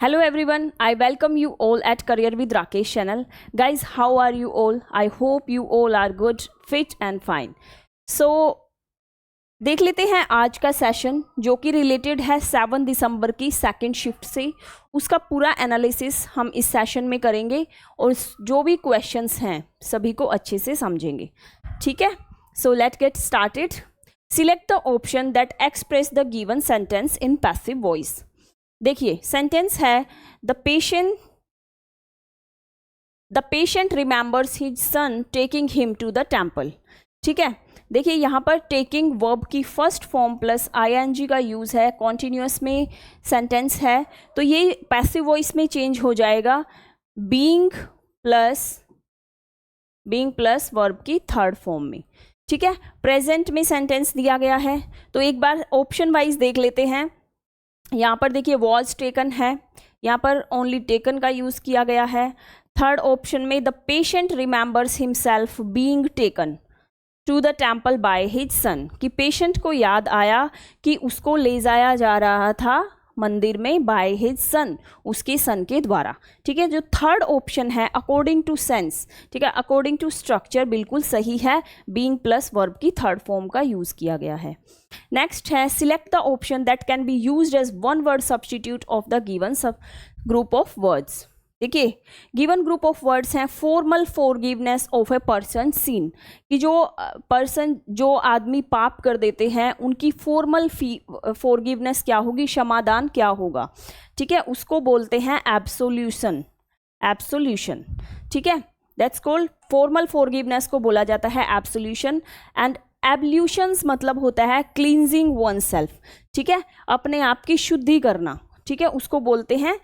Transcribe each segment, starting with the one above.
Hello everyone, I welcome you all at Career with Rakesh channel. Guys, how are you all? I hope you all are good, fit and fine. So देख लेते हैं आज का session जो कि related है 7 दिसंबर की second shift से। उसका पूरा एनालिसिस हम इस सेशन में करेंगे और जो भी क्वेश्चंस हैं सभी को अच्छे से समझेंगे। ठीक है, so let get started. Select the option that express the given sentence in passive voice. देखिए सेंटेंस है the patient remembers his son taking him to the temple. ठीक है, देखिए यहाँ पर टेकिंग वर्ब की फर्स्ट फॉर्म प्लस आईएनजी का use है, कॉन्टिन्यूअस में सेंटेंस है तो ये पैसिव वॉइस में चेंज हो जाएगा बीइंग प्लस वर्ब की थर्ड फॉर्म में। ठीक है, प्रेजेंट में सेंटेंस दिया गया है तो एक बार ऑप्शन वाइज देख लेते हैं। यहाँ पर देखिए वॉज टेकन है, यहाँ पर ओनली टेकन का यूज़ किया गया है। थर्ड ऑप्शन में the patient remembers himself being taken to the temple by his son, कि पेशेंट को याद आया कि उसको ले जाया जा रहा था मंदिर में बाय हिज सन, उसके सन के द्वारा। ठीक है, जो थर्ड ऑप्शन है अकॉर्डिंग टू सेंस, ठीक है, अकॉर्डिंग टू स्ट्रक्चर बिल्कुल सही है, बीइंग प्लस वर्ब की थर्ड फॉर्म का यूज़ किया गया है। नेक्स्ट है select the option that can be used as one word substitute of the given sub group of words. देखिए गिवन ग्रुप ऑफ वर्ड्स हैं formal forgiveness of a person sin, कि जो आदमी पाप कर देते हैं उनकी फॉर्मल फॉरगिवनेस क्या होगी, क्षमादान क्या होगा। ठीक है, उसको बोलते हैं एब्सोल्यूशन। ठीक है, दैट्स कॉल्ड फॉर्मल फॉरगिवनेस को बोला जाता है एब्सोल्यूशन। एंड एब्ल्यूशंस मतलब होता है क्लींजिंग वन सेल्फ। ठीक है, अपने आप की शुद्धि करना। ठीक है, उसको बोलते हैं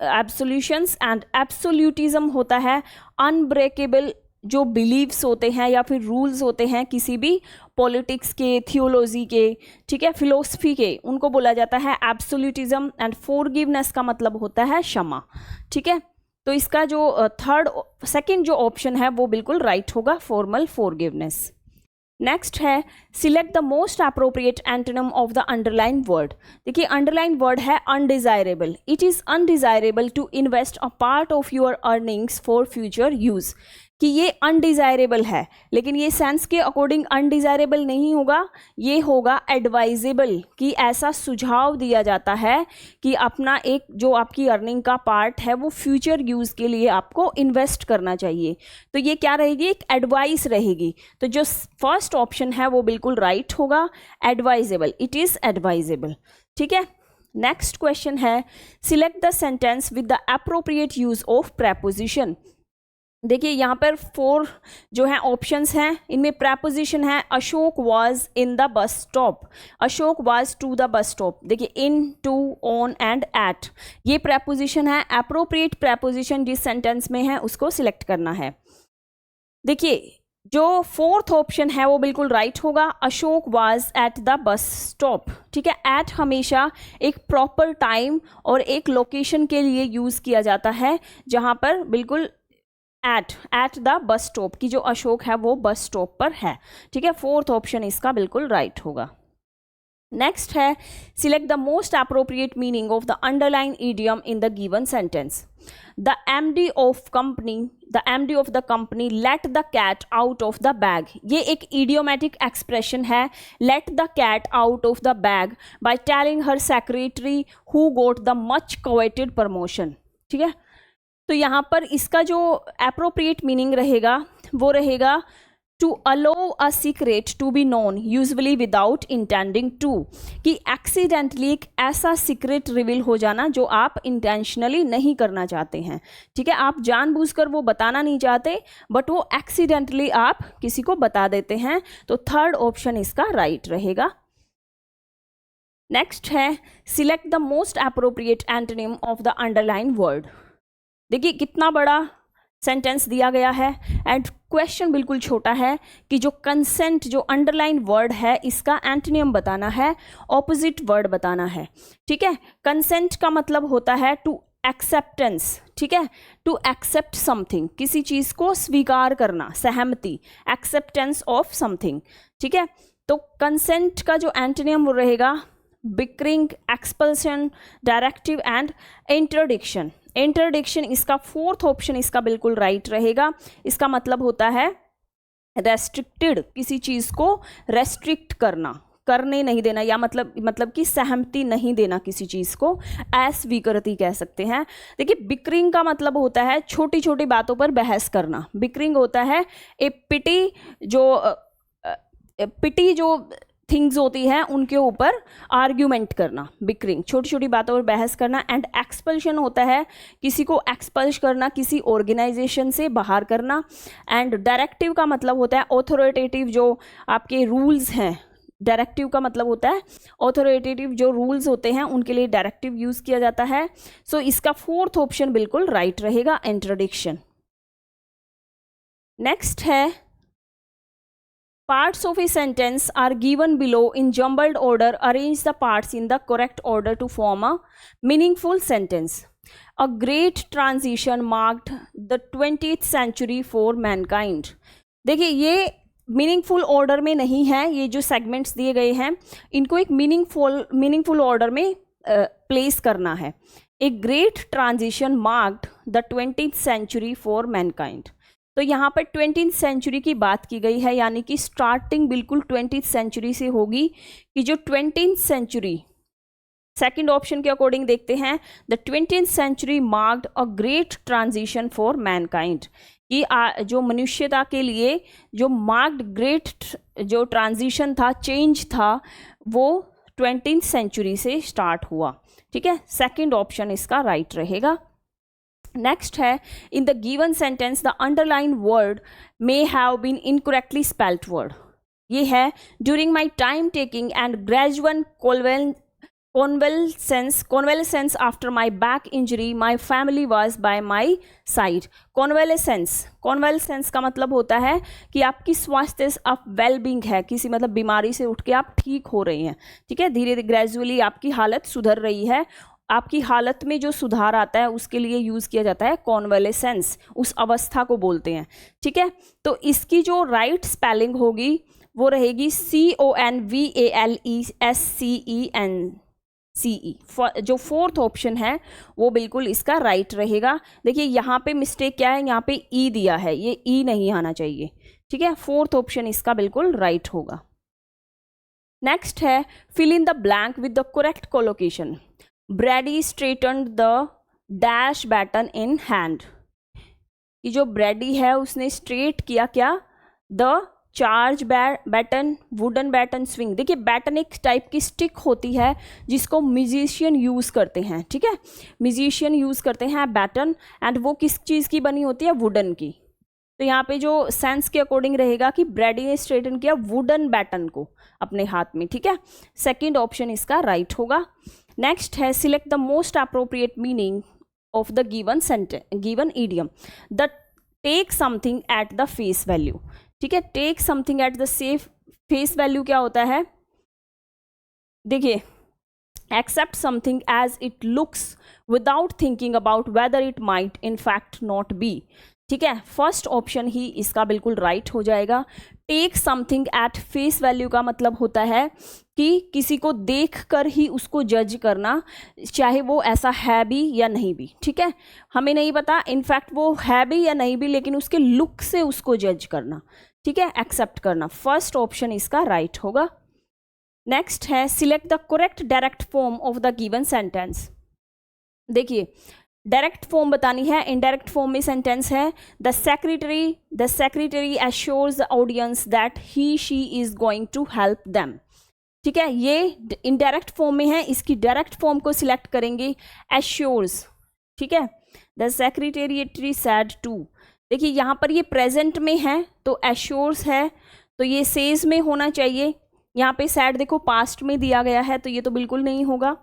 एब्सोल्यूशंस। एंड एब्सोल्यूटिज्म होता है अनब्रेकेबल जो बिलीव्स होते हैं या फिर रूल्स होते हैं किसी भी पॉलिटिक्स के, थियोलॉजी के, ठीक है, फिलोसफी के, उनको बोला जाता है एब्सोल्यूटिज्म। एंड फॉरगिवनेस का मतलब होता है क्षमा। ठीक है, तो इसका जो सेकंड जो ऑप्शन है वो बिल्कुल राइट होगा, फॉर्मल फॉरगिवनेस। नेक्स्ट है select the most appropriate antonym of the underline word. देखिए अंडरलाइन वर्ड है undesirable. It is undesirable to invest a part of your earnings for future use, कि ये अनडिजायरेबल है लेकिन ये सेंस के अकॉर्डिंग अनडिजायरेबल नहीं होगा, ये होगा एडवाइजेबल, कि ऐसा सुझाव दिया जाता है कि अपना एक जो आपकी अर्निंग का पार्ट है वो फ्यूचर यूज़ के लिए आपको इन्वेस्ट करना चाहिए। तो ये क्या रहेगी, एक एडवाइस रहेगी। तो जो फर्स्ट ऑप्शन है वो बिल्कुल राइट होगा, एडवाइजेबल, इट इज़ एडवाइजेबल। ठीक है, नेक्स्ट क्वेश्चन है select the sentence with the appropriate use of preposition. देखिए यहाँ पर 4 जो हैं ऑप्शंस हैं, इनमें प्रेपोजिशन है Ashok was in the bus stop, Ashok was to the bus stop. देखिए in, to, on and at, ये प्रेपोजिशन है। अप्रोप्रिएट प्रेपोजिशन जिस सेंटेंस में है उसको सिलेक्ट करना है। देखिए जो फोर्थ ऑप्शन है वो बिल्कुल राइट होगा, Ashok was at the bus stop. ठीक है, एट हमेशा एक प्रॉपर टाइम और एक लोकेशन के लिए यूज़ किया जाता है, जहाँ पर बिल्कुल एट द बस स्टॉप, की जो अशोक है वो बस स्टॉप पर है। ठीक है, फोर्थ ऑप्शन इसका बिल्कुल राइट होगा। नेक्स्ट है select the most appropriate meaning of the underline idiom in the given sentence. The MD of the company let the cat out of the bag. ये एक इडियोमेटिक एक्सप्रेशन है, let the cat out of the bag by telling her secretary who got the much coveted promotion. ठीक है, तो यहाँ पर इसका जो एप्रोप्रिएट मीनिंग रहेगा वो रहेगा to allow a secret to be known usually without intending to, कि एक्सीडेंटली एक ऐसा सीक्रेट रिवील हो जाना जो आप इंटेंशनली नहीं करना चाहते हैं। ठीक है, आप जानबूझकर वो बताना नहीं चाहते बट वो एक्सीडेंटली आप किसी को बता देते हैं, तो थर्ड ऑप्शन इसका राइट रहेगा। नेक्स्ट है select the most appropriate antonym of the underline word. देखिए कितना बड़ा सेंटेंस दिया गया है एंड क्वेश्चन बिल्कुल छोटा है कि जो कंसेंट जो अंडरलाइन वर्ड है इसका एंटोनिम बताना है, ऑपोजिट वर्ड बताना है। ठीक है, कंसेंट का मतलब होता है टू एक्सेप्टेंस। ठीक है, टू एक्सेप्ट समथिंग, किसी चीज़ को स्वीकार करना, सहमति, एक्सेप्टेंस ऑफ समथिंग। ठीक है, तो कंसेंट का जो एंटोनिम रहेगा bickering, expulsion, directive and interdiction. Interdiction इसका फोर्थ ऑप्शन इसका बिल्कुल राइट रहेगा। इसका मतलब होता है रेस्ट्रिक्टेड, किसी चीज़ को रेस्ट्रिक्ट करना, करने नहीं देना, या मतलब कि सहमति नहीं देना किसी चीज़ को, अस्वीकृति कह सकते हैं। देखिए बिक्रिंग का मतलब होता है छोटी छोटी बातों पर बहस करना। बिक्रिंग होता है ए पिटी जो थिंग्स होती हैं उनके ऊपर आर्ग्यूमेंट करना, बिक्रिंग छोटी छोटी बातों पर बहस करना। एंड एक्सपल्शन होता है किसी को एक्सपल्श करना, किसी ऑर्गेनाइजेशन से बाहर करना। एंड डायरेक्टिव का मतलब होता है ऑथोरिटेटिव, जो आपके रूल्स हैं। डायरेक्टिव का मतलब होता है ऑथोरिटेटिव, जो रूल्स होते हैं उनके लिए डायरेक्टिव यूज किया जाता है। सो इसका फोर्थ ऑप्शन बिल्कुल राइट रहेगा, इंट्रोडक्शन। नेक्स्ट है parts of a sentence are given below in jumbled order. Arrange the parts in the correct order to form a meaningful sentence. A great transition marked the 20th century for mankind. देखिए ये meaningful order में नहीं है, ये जो segments दिए गए हैं इनको एक मीनिंगफुल ऑर्डर में प्लेस करना है। A great transition marked the 20th century for mankind. तो यहाँ पर 20th सेंचुरी की बात की गई है, यानी कि स्टार्टिंग बिल्कुल 20th सेंचुरी से होगी कि जो 20th सेंचुरी, सेकंड ऑप्शन के अकॉर्डिंग देखते हैं, the 20th century marked a great transition for mankind, कि जो मनुष्यता के लिए जो मार्क्ड ग्रेट जो ट्रांजिशन था, चेंज था, वो 20th सेंचुरी से स्टार्ट हुआ। ठीक है, सेकंड ऑप्शन इसका राइट रहेगा। नेक्स्ट है in the given sentence the underline word may have been incorrectly spelled word. ये है during my time taking and gradual convalescence after my back injury my family was by my side. convalescence का मतलब होता है कि आपकी स्वास्थ्य आप वेलबींग है, किसी मतलब बीमारी से उठ के आप ठीक हो रहे हैं। ठीक है, धीरे धीरे ग्रेजुअली आपकी हालत सुधर रही है। आपकी हालत में जो सुधार आता है उसके लिए यूज़ किया जाता है कॉन्वेलेसेंस, उस अवस्था को बोलते हैं। ठीक है, तो इसकी जो राइट स्पेलिंग होगी वो रहेगी CONVALESCENCE। जो फोर्थ ऑप्शन है वो बिल्कुल इसका राइट रहेगा। देखिए यहाँ पे मिस्टेक क्या है, यहाँ पे ई दिया है, ये ई नहीं आना चाहिए। ठीक है, फोर्थ ऑप्शन इसका बिल्कुल राइट होगा। नेक्स्ट है fill in the blank with the correct collocation. Brady straightened the dash baton in hand. कि जो ब्रैडी है उसने स्ट्रेट किया क्या, the charge baton, wooden baton, swing. देखिए बैटन एक टाइप की स्टिक होती है जिसको म्यूजिशियन यूज़ करते हैं। ठीक है, म्यूजिशियन यूज़ करते हैं बैटन, एंड वो किस चीज़ की बनी होती है, वुडन की। तो यहाँ पे जो सेंस के अकॉर्डिंग रहेगा कि ब्रैडी ने स्ट्रेटन किया वुडन बैटन को अपने हाथ में। ठीक है, सेकेंड ऑप्शन इसका राइट होगा। नेक्स्ट है select the most appropriate meaning of the given idiom. The take something at the face value. ठीक है, take something at the face value क्या होता है, देखिए accept something as it looks without thinking about whether it might in fact not be. ठीक है, first option ही इसका बिल्कुल राइट हो जाएगा। Take something at face value का मतलब होता है कि किसी को देख कर ही उसको जज करना, चाहे वो ऐसा है भी या नहीं भी। ठीक है, हमें नहीं पता इनफैक्ट वो है भी या नहीं भी, लेकिन उसके लुक से उसको जज करना। ठीक है, एक्सेप्ट करना। फर्स्ट ऑप्शन इसका राइट होगा। नेक्स्ट है select the correct direct form of the given sentence. देखिए डायरेक्ट फॉर्म बतानी है, इनडायरेक्ट फॉर्म में सेंटेंस है the secretary assures the audience that he she is going to help them. ठीक है, ये इनडायरेक्ट फॉर्म में है, इसकी डायरेक्ट फॉर्म को सिलेक्ट करेंगे एश्योर्स। ठीक है, द सेक्रेटरी सैड टू। देखिए यहाँ पर ये प्रेजेंट में है तो एश्योर्स है, तो ये सेज में होना चाहिए। यहाँ पे सैड देखो पास्ट में दिया गया है, तो ये तो बिल्कुल नहीं होगा।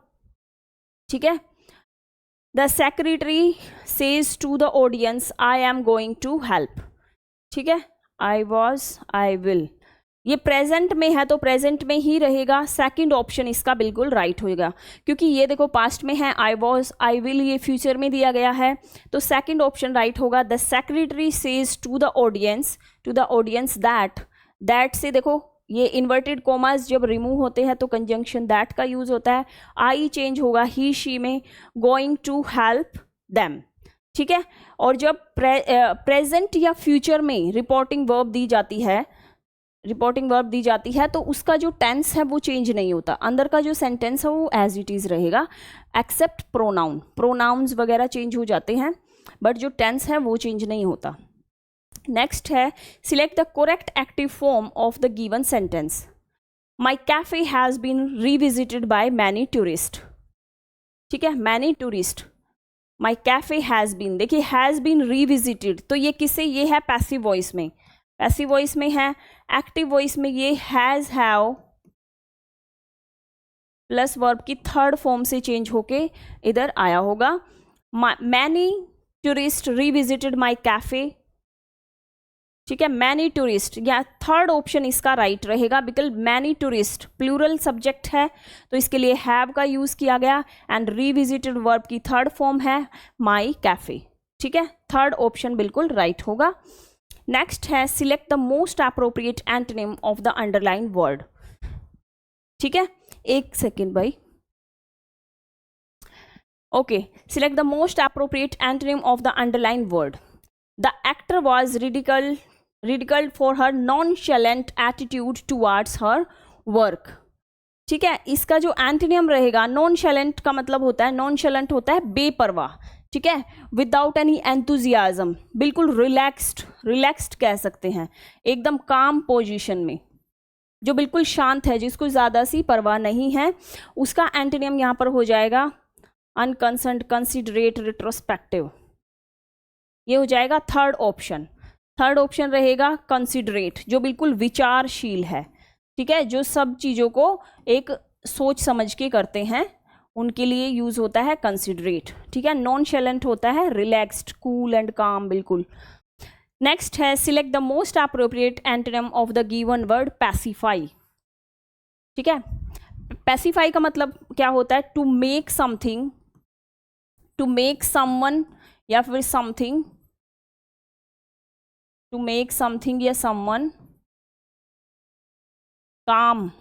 ठीक है, the secretary says to the audience I am going to help. ठीक है, आई विल, ये प्रेजेंट में है तो प्रेजेंट में ही रहेगा। सेकंड ऑप्शन इसका बिल्कुल राइट होगा, क्योंकि ये देखो पास्ट में है, आई वॉज, आई विल ये फ्यूचर में दिया गया है, तो सेकंड ऑप्शन राइट होगा। The secretary says to the audience that से देखो ये इन्वर्टेड कोमास जब रिमूव होते हैं तो कंजंक्शन दैट का यूज होता है। आई चेंज होगा ही शी में, गोइंग टू हेल्प देम, ठीक है। और जब प्रेजेंट या फ्यूचर में रिपोर्टिंग वर्ब दी जाती है तो उसका जो टेंस है वो चेंज नहीं होता, अंदर का जो सेंटेंस है वो एज इट इज रहेगा, एक्सेप्ट प्रोनाउंस वगैरह चेंज हो जाते हैं, बट जो टेंस है वो चेंज नहीं होता। नेक्स्ट है select the correct active form of the given sentence. My cafe has been revisited by many tourist, ठीक है, many tourist, my cafe has been, देखिए हैज़ बीन रिविजिटेड, तो ये किससे, ये है पैसिव वॉइस में, पैसिव वॉइस में है। एक्टिव वॉइस में ये हैज़ हैव प्लस वर्ब की थर्ड फॉर्म से चेंज होके इधर आया होगा। Many tourist revisited my cafe, ठीक है, मैनी टूरिस्ट, या थर्ड ऑप्शन इसका राइट रहेगा, because many tourist plural subject है तो इसके लिए हैव का यूज किया गया, एंड रिविजिटेड वर्ब की थर्ड फॉर्म है माई कैफे, ठीक है, थर्ड ऑप्शन बिल्कुल राइट होगा। नेक्स्ट है select the most appropriate antonym of the underline word, ठीक है, एक सेकेंड भाई, okay, select the most appropriate antonym of the underline word. The actor was ridiculed for her nonchalant attitude towards her work, ठीक है। इसका जो antonym रहेगा, नॉनशैलेंट का मतलब होता है, नॉनशैलेंट होता है बेपरवाह, ठीक है, विदाउट एनी एंथुजियाज्म, बिल्कुल रिलैक्स्ड कह सकते हैं, एकदम काम पोजीशन में, जो बिल्कुल शांत है, जिसको ज़्यादा सी परवाह नहीं है, उसका एंटोनिम यहाँ पर हो जाएगा अनकंसर्न्ड, कंसिडरेट, रिट्रोस्पेक्टिव, ये हो जाएगा थर्ड ऑप्शन। थर्ड ऑप्शन रहेगा कंसिडरेट, जो बिल्कुल विचारशील है, ठीक है, जो सब चीज़ों को एक सोच समझ के करते हैं, उनके लिए यूज होता है कंसिडरेट, ठीक है। नॉनशैलेंट होता है रिलैक्स्ड, कूल एंड काम, बिल्कुल। नेक्स्ट है select the most appropriate antonym of the given word pacify, ठीक है। पैसिफाई का मतलब क्या होता है, to make something, to make someone या फिर समथिंग, टू मेक समथिंग या समवन काम,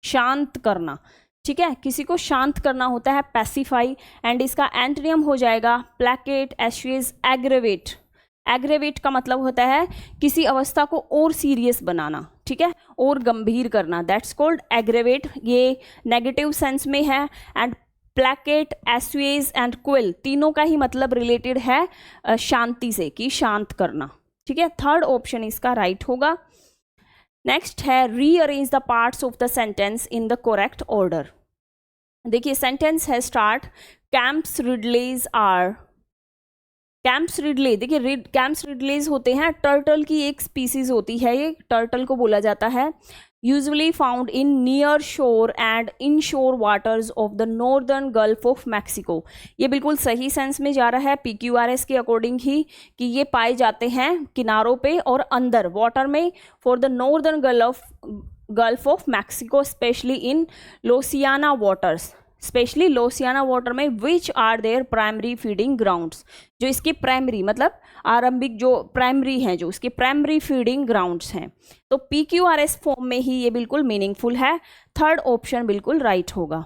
शांत करना, ठीक है, किसी को शांत करना होता है पैसिफाई, एंड इसका एंटोनिम हो जाएगा प्लैकेट, एश्यूज, एग्रेवेट। एग्रेवेट का मतलब होता है किसी अवस्था को और सीरियस बनाना, ठीक है, और गंभीर करना, दैट्स कॉल्ड एग्रेवेट, ये नेगेटिव सेंस में है। एंड प्लैकेट, एस्वेज एंड क्विल तीनों का ही मतलब रिलेटेड है शांति से, कि शांत करना, ठीक है, थर्ड ऑप्शन इसका राइट होगा। नेक्स्ट है rearrange the parts of the sentence in the correct order. देखिए सेंटेंस है start, Kemp's ridleys are, Kemp's ridley, देखिए कैंप्स रिडलेज होते हैं, टर्टल की एक स्पीसीज होती है, ये टर्टल को बोला जाता है, यूजुअली फाउंड इन नियर शोर एंड इन शोर waters of the northern Gulf of Mexico. ये बिल्कुल सही सेंस में जा रहा है PQRS के अकॉर्डिंग ही, कि ये पाए जाते हैं किनारों पे और अंदर वाटर में, for the northern Gulf of Mexico, especially in Louisiana waters, especially Louisiana water में, which are their primary feeding grounds, जो इसके प्राइमरी मतलब आरंभिक जो प्राइमरी हैं, जो इसके प्राइमरी फीडिंग ग्राउंड्स हैं। तो PQRS फॉर्म में ही ये बिल्कुल मीनिंगफुल है, थर्ड ऑप्शन बिल्कुल राइट होगा।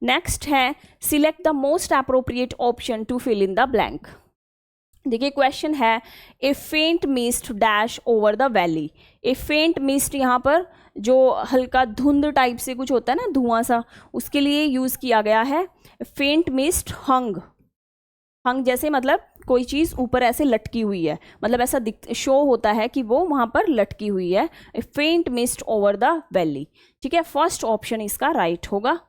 नेक्स्ट है select the most appropriate option to fill in the blank. देखिए क्वेश्चन है a faint mist dash over the valley. A faint mist यहाँ पर जो हल्का धुंध टाइप से कुछ होता है ना, धुआं सा, उसके लिए यूज किया गया है। फेंट मिस्ट हंग, हंग जैसे मतलब कोई चीज़ ऊपर ऐसे लटकी हुई है, मतलब ऐसा शो होता है कि वो वहाँ पर लटकी हुई है। A faint mist over the valley, ठीक है, फर्स्ट ऑप्शन इसका राइट होगा।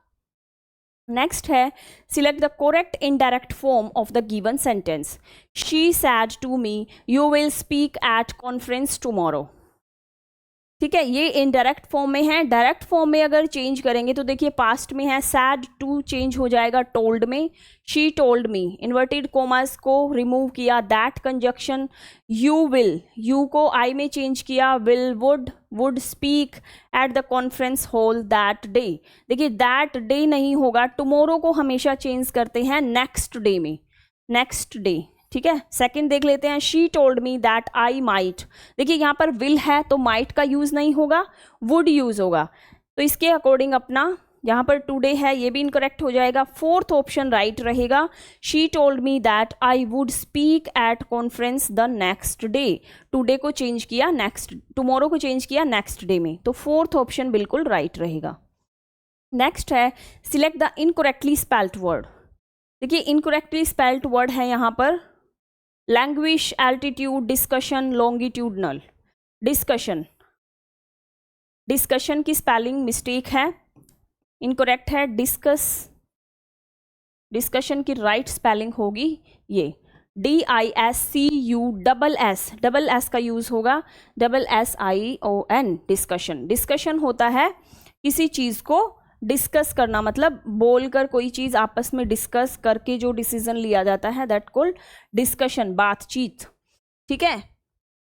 नेक्स्ट है select the correct indirect form of the given sentence. She said to me you will speak at conference tomorrow, ठीक है, ये इनडायरेक्ट फॉर्म में है। डायरेक्ट फॉर्म में अगर चेंज करेंगे तो देखिए पास्ट में है, सैड टू चेंज हो जाएगा टोल्ड में, she told me, inverted commas को रिमूव किया, that conjunction, you will, you को आई में चेंज किया, will, would speak at the conference hall that day. देखिए दैट डे नहीं होगा, टुमारो को हमेशा चेंज करते हैं नेक्स्ट डे में, नेक्स्ट डे, ठीक है। सेकंड देख लेते हैं, she told me that I might. देखिए यहाँ पर विल है तो माइट का यूज नहीं होगा, वुड यूज होगा। तो इसके अकॉर्डिंग अपना यहाँ पर टुडे है, ये भी इनकरेक्ट हो जाएगा। फोर्थ ऑप्शन राइट रहेगा, she told me that I would speak at conference the next day. Today को चेंज किया नेक्स्ट, टुमारो को चेंज किया नेक्स्ट डे में, तो फोर्थ ऑप्शन बिल्कुल राइट रहेगा। नेक्स्ट है, select the incorrectly spelled word. देखिए इनकरेक्टली स्पेल्ड वर्ड है यहाँ पर languish, altitude, discussion, longitudinal. Discussion, discussion की स्पेलिंग मिस्टेक है, इनकरेक्ट है। डिस्कस, डिस्कशन की राइट स्पेलिंग होगी ये DISCU, डबल एस का यूज होगा, SSION। डिस्कशन, डिस्कशन होता है किसी चीज को डिस्कस करना, मतलब बोलकर कोई चीज आपस में डिस्कस करके जो डिसीजन लिया जाता है, दैट कॉल्ड डिस्कशन, बातचीत। ठीक है।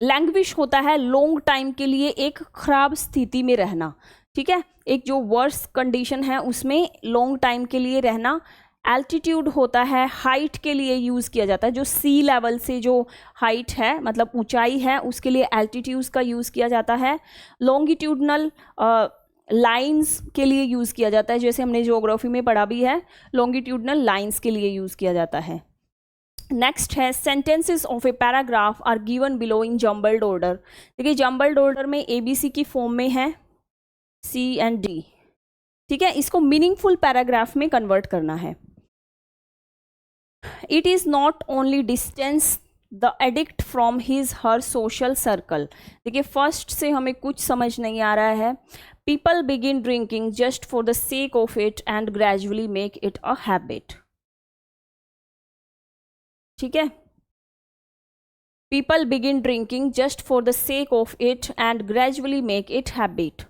लैंग्विश होता है लॉन्ग टाइम के लिए एक खराब स्थिति में रहना। ठीक है, एक जो वर्स कंडीशन है उसमें लॉन्ग टाइम के लिए रहना। एल्टीट्यूड होता है हाइट के लिए यूज़ किया जाता है, जो सी लेवल से जो हाइट है मतलब ऊंचाई है उसके लिए एल्टीट्यूड्स का यूज़ किया जाता है। लॉन्गिट्यूडनल लाइंस के लिए यूज़ किया जाता है, जैसे हमने ज्योग्राफी में पढ़ा भी है, लॉन्गिट्यूडनल लाइंस के लिए यूज़ किया जाता है। नेक्स्ट है, sentences of a paragraph are given below in jumbled order. देखिए जम्बल्ड ऑर्डर में ABC की फॉर्म में है C and D। ठीक है, इसको मीनिंगफुल पैराग्राफ में कन्वर्ट करना है। It is not only distance the addict from his her social circle. देखिए फर्स्ट से हमें कुछ समझ नहीं आ रहा है। People begin drinking just for the sake of it and gradually make it a habit. ठीक है, people begin drinking just for the sake of it and gradually make it habit.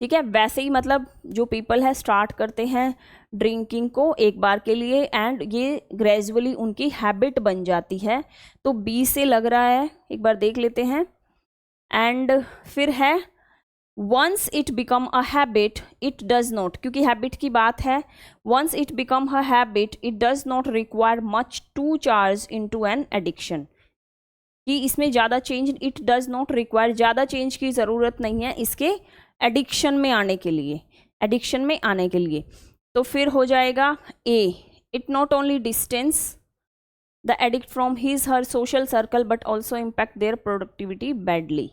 ठीक है, वैसे ही मतलब जो पीपल है स्टार्ट करते हैं ड्रिंकिंग को एक बार के लिए एंड ये ग्रेजुअली उनकी हैबिट बन जाती है। तो बी से लग रहा है, एक बार देख लेते हैं। एंड फिर है once it become a habit it does not, क्योंकि हैबिट की बात है। Once it become a habit it does not require much to charge into an addiction, कि इसमें ज़्यादा change, it does not require, ज़्यादा चेंज की ज़रूरत नहीं है इसके एडिक्शन में आने के लिए, एडिक्शन में आने के लिए। तो फिर हो जाएगा A, it not only distance the addict from his her social circle but also impact their productivity badly.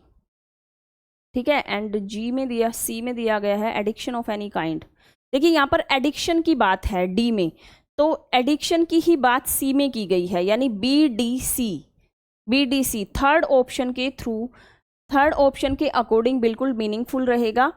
ठीक है, एंड G में दिया, C में दिया गया है एडिक्शन ऑफ एनी काइंड। देखिए यहाँ पर एडिक्शन की बात है D में, तो एडिक्शन की ही बात C में की गई है, यानी BDC थर्ड ऑप्शन के थ्रू, थर्ड ऑप्शन के अकॉर्डिंग बिल्कुल मीनिंगफुल रहेगा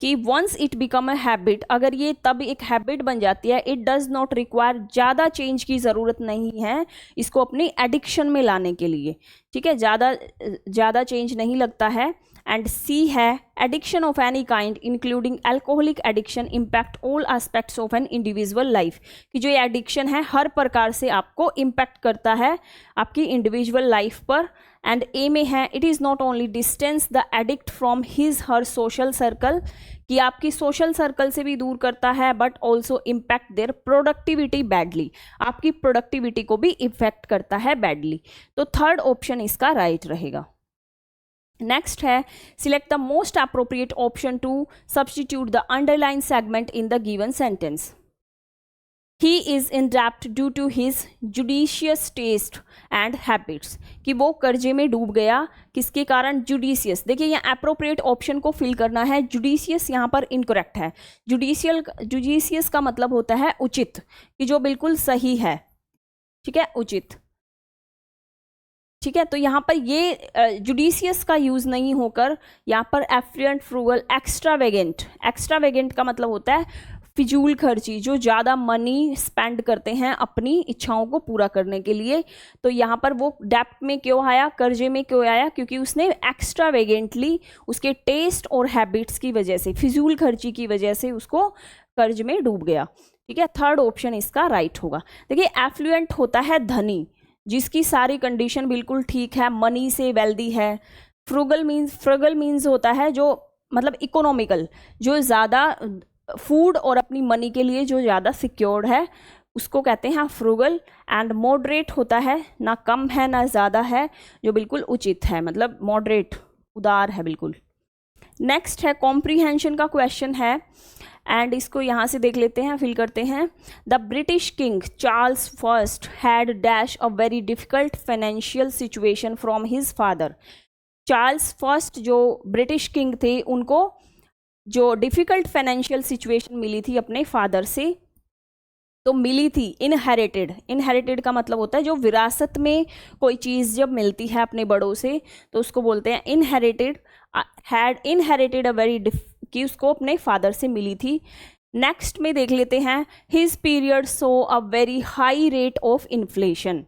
कि once it become a habit, अगर ये तब एक हैबिट बन जाती है, इट डज नॉट रिक्वायर, ज़्यादा चेंज की ज़रूरत नहीं है इसको अपनी एडिक्शन में लाने के लिए। ठीक है, ज़्यादा चेंज नहीं लगता है। एंड C है addiction of any kind including alcoholic addiction impact all aspects of an individual life, कि जो ये एडिक्शन है हर प्रकार से आपको इम्पैक्ट करता है आपकी इंडिविजुअल लाइफ पर। एंड A में है it is not only distance the addict from his her social circle, कि आपकी सोशल सर्कल से भी दूर करता है but also impact their productivity badly, आपकी प्रोडक्टिविटी को भी इफेक्ट करता है बैडली। तो थर्ड ऑप्शन इसका राइट रहेगा। नेक्स्ट है, select the most appropriate option to substitute the underline segment in the given sentence. He is in debt due to his judicious taste and habits, कि वो कर्जे में डूब गया किसके कारण, जुडिशियस। देखिए यहाँ अप्रोप्रिएट ऑप्शन को फिल करना है, जुडिशियस यहाँ पर इनकरेक्ट है। जुडिशियस का मतलब होता है उचित, कि जो बिल्कुल सही है। ठीक है, उचित। ठीक है, तो यहाँ पर ये जुडिशियस का यूज़ नहीं होकर यहाँ पर एफ्लुएंट, फ्रूगल, एक्स्ट्रावेगेंट। एक्स्ट्रावेगेंट का मतलब होता है फिजूल खर्ची, जो ज़्यादा मनी स्पेंड करते हैं अपनी इच्छाओं को पूरा करने के लिए। तो यहाँ पर वो डेप्ट में क्यों आया, कर्जे में क्यों आया, क्योंकि उसने एक्स्ट्रावेगेंटली उसके टेस्ट और हैबिट्स की वजह से, फिजूल खर्ची की वजह से उसको कर्ज में डूब गया। ठीक है, थर्ड ऑप्शन इसका राइट होगा। देखिए एफ्लुएंट होता है धनी, जिसकी सारी कंडीशन बिल्कुल ठीक है, मनी से वेल्दी है। फ्रूगल मीन्स होता है जो मतलब इकोनॉमिकल, जो ज़्यादा फूड और अपनी मनी के लिए जो ज़्यादा सिक्योर्ड है, उसको कहते हैं फ्रूगल। एंड मॉडरेट होता है, ना कम है ना ज़्यादा है, जो बिल्कुल उचित है, मतलब मॉडरेट, उदार है बिल्कुल। नेक्स्ट है कॉम्प्रीहेंशन का क्वेश्चन है, एंड इसको यहाँ से देख लेते हैं, फिल करते हैं। The British king Charles first had dash a very difficult financial situation from his father. Charles first जो ब्रिटिश किंग थे, उनको जो डिफ़िकल्ट फाइनेंशियल सिचुएशन मिली थी अपने फादर से, तो मिली थी इनहेरिटेड। इनहेरिटेड का मतलब होता है जो विरासत में कोई चीज़ जब मिलती है अपने बड़ों से, तो उसको बोलते हैं inherited. Had inherited a very कि उसको अपने फादर से मिली थी। नेक्स्ट में देख लेते हैं, his period so a very high rate of inflation.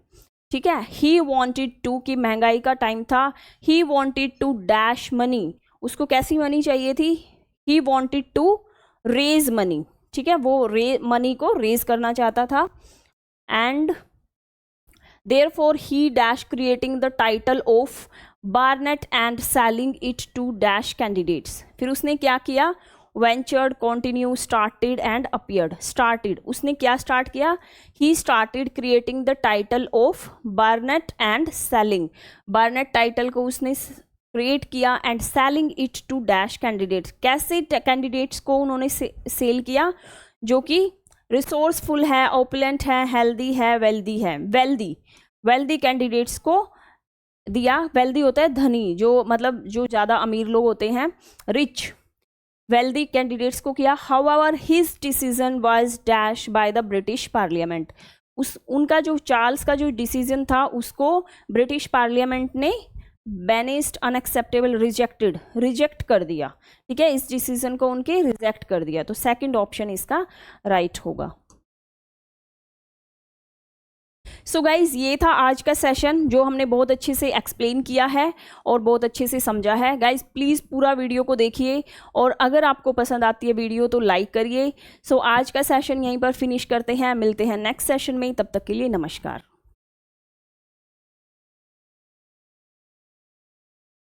ठीक है, ही वॉन्टेड टू, कि महंगाई का टाइम था, he wanted to dash money, उसको कैसी मनी चाहिए थी, he wanted to raise money. ठीक है, वो मनी को रेज करना चाहता था। And therefore he dash creating the title of baronet and selling it to dash candidates. फिर उसने क्या किया, ventured, continue, started and appeared. Started, उसने क्या स्टार्ट किया, he started creating the title of baronet and selling. Baronet title को उसने create किया, and selling it to dash candidates. कैसे कैंडिडेट्स को उन्होंने सेल किया, जो कि रिसोर्सफुल है, ओपुलेंट है, हेल्दी है, वेल्दी है। वेल्दी कैंडिडेट्स को दिया। वेल्दी होता है धनी, जो मतलब जो ज़्यादा अमीर लोग होते हैं, रिच। वेल्दी कैंडिडेट्स को किया। However his decision was dash by the British parliament. उनका जो चार्ल्स का जो डिसीजन था, उसको ब्रिटिश पार्लियामेंट ने बैनिस्ड, अनएक्सेप्टेबल, रिजेक्ट कर दिया। ठीक है, इस डिसीजन को उनके रिजेक्ट कर दिया। तो सेकंड ऑप्शन इसका राइट होगा। सो गाइज, ये था आज का सेशन, जो हमने बहुत अच्छे से एक्सप्लेन किया है और बहुत अच्छे से समझा है। गाइज प्लीज़ पूरा वीडियो को देखिए, और अगर आपको पसंद आती है वीडियो तो लाइक करिए। सो आज का सेशन यहीं पर फिनिश करते हैं, मिलते हैं नेक्स्ट सेशन में, तब तक के लिए नमस्कार।